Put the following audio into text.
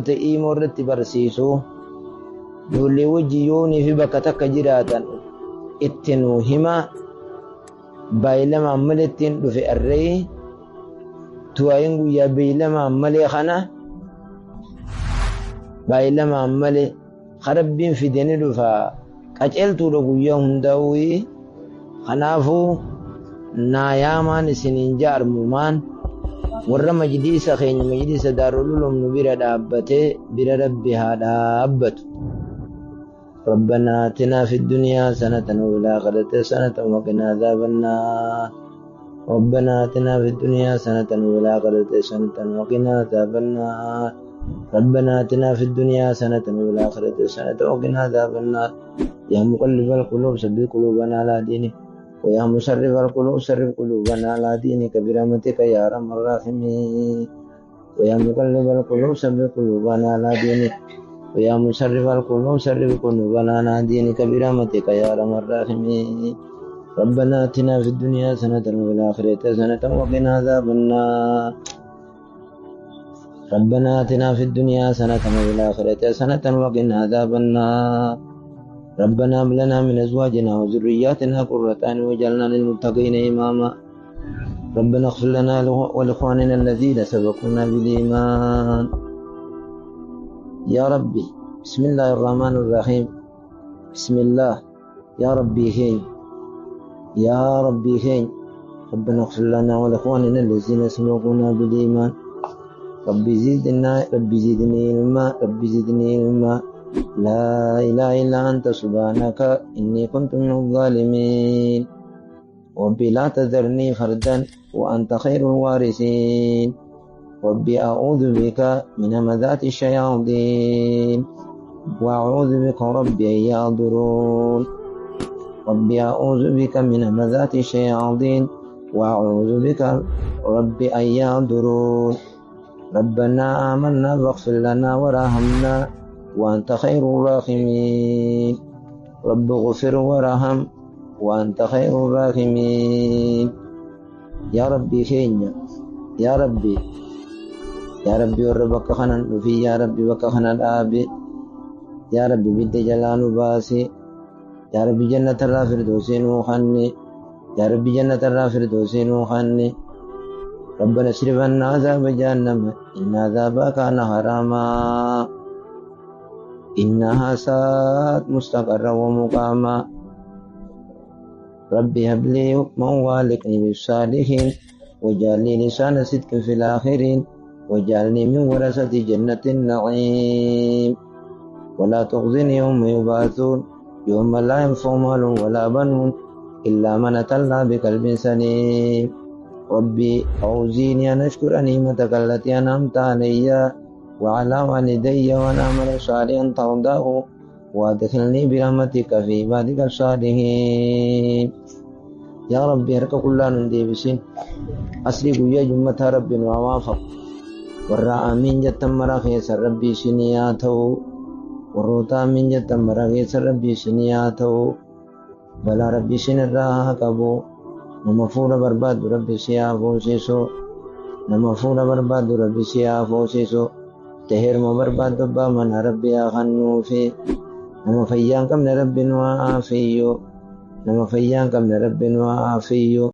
ta'ii morratti barsiisu ijoollee wajjiyoonii fi bakka takka jiraatan itti nuu hima baay'ilamaan malee ittiin dhufe arree tuwaayin guyyaa baay'ilamaan malee kana baay'ilamaan malee harabbiin fidanii dhufa qaceeltuudha guyyaa hundaa'uu kanaafuu naayaamaan isiniin jaarmumaan warra majliisa keenya majliisa daarul ulum nu bira dhaabbatee bira rabbi haa dhaabbatu. ربنا آتنا في الدنيا حسنة وفي الآخرة حسنة وقنا عذاب النار ربنا آتنا في الدنيا حسنة وفي الآخرة حسنة وقنا عذاب النار ربنا آتنا في الدنيا حسنة وفي الآخرة حسنة وقنا عذاب النار يا مقلب القلوب ثبت قلوبنا على دينك ويا مصرف القلوب صرف قلوبنا على دينك برحمتك يا أرحم الراحمين ويا مقلب القلوب ثبت قلوبنا على دينك ويا مصرف القلوب صرف قلوبنا على دينك برحمتك يا أرحم الراحمين ربنا آتنا في الدنيا حسنة وفي الآخرة حسنة وقنا عذاب النار ربنا آتنا في الدنيا حسنة وفي الآخرة حسنة وقنا عذاب النار ربنا هب لنا من أزواجنا وذرياتنا قرة أعين واجعلنا للمتقين إماما ربنا اغفر لنا ولإخواننا الذين سبقونا بالإيمان يا ربي بسم الله الرحمن الرحيم بسم الله يا ربي خير يا ربي خير ربنا اغفر لنا ولإخواننا الذين سبقونا بالإيمان ربي زدني علما ربي زدني علما لا إله إلا أنت سبحانك إني كنت من الظالمين ربي لا تذرني فردا وأنت خير الوارثين ربي أعوذ بك من همزات الشياطين وأعوذ بك ربي أن يحضرون ربي أعوذ بك من همزات الشياطين وأعوذ بك ربي أن يحضرون ربنا آمنا فاغفر لنا وارحمنا وأنت خير الراحمين رب اغفر وارحم وأنت خير الراحمين يا ربي خينيا يا ربي وربك خنان في يا ربي بك خنان آبي يا ربي بنت جلال باسي يا ربي جنة الرافردوسين وخني يا ربي جنة الرافردوسين وخني ربنا اصرف عنا عذاب جهنم إن عذابها كان حراما إنها ساءت مستقرا ومقاما ربي هب لي حكما والحقني بالصالحين واجعلني لسان صدق في الآخرين واجعلني من ورثة جنة النعيم ولا تخزني يوم يبعثون يوم لا ينفع مال ولا بنون إلا من أتى الله بقلب سليم ربي أوزيني أن أشكر نعمتك التي أنعمت علي وعلى والدي وأن أعمل صالحا ترضاه وأدخلني برحمتك في عبادك الصالحين يا ربي هرك كلنا ندي بسين أسرق يا جمة رب ووافق ورا آمين جتم مراخيس ربي سنياته وروتا آمين جتم مراخيس ربي سنياته بلا ربي سنراها كبو نمفور برباد ربي سيافو سيسو نمفور برباد ربي سيافو سيسو تهر مبرباد دبا من ربي أخنو في نما فيان كم رب وعافيو نما فيان كم رب وعافيو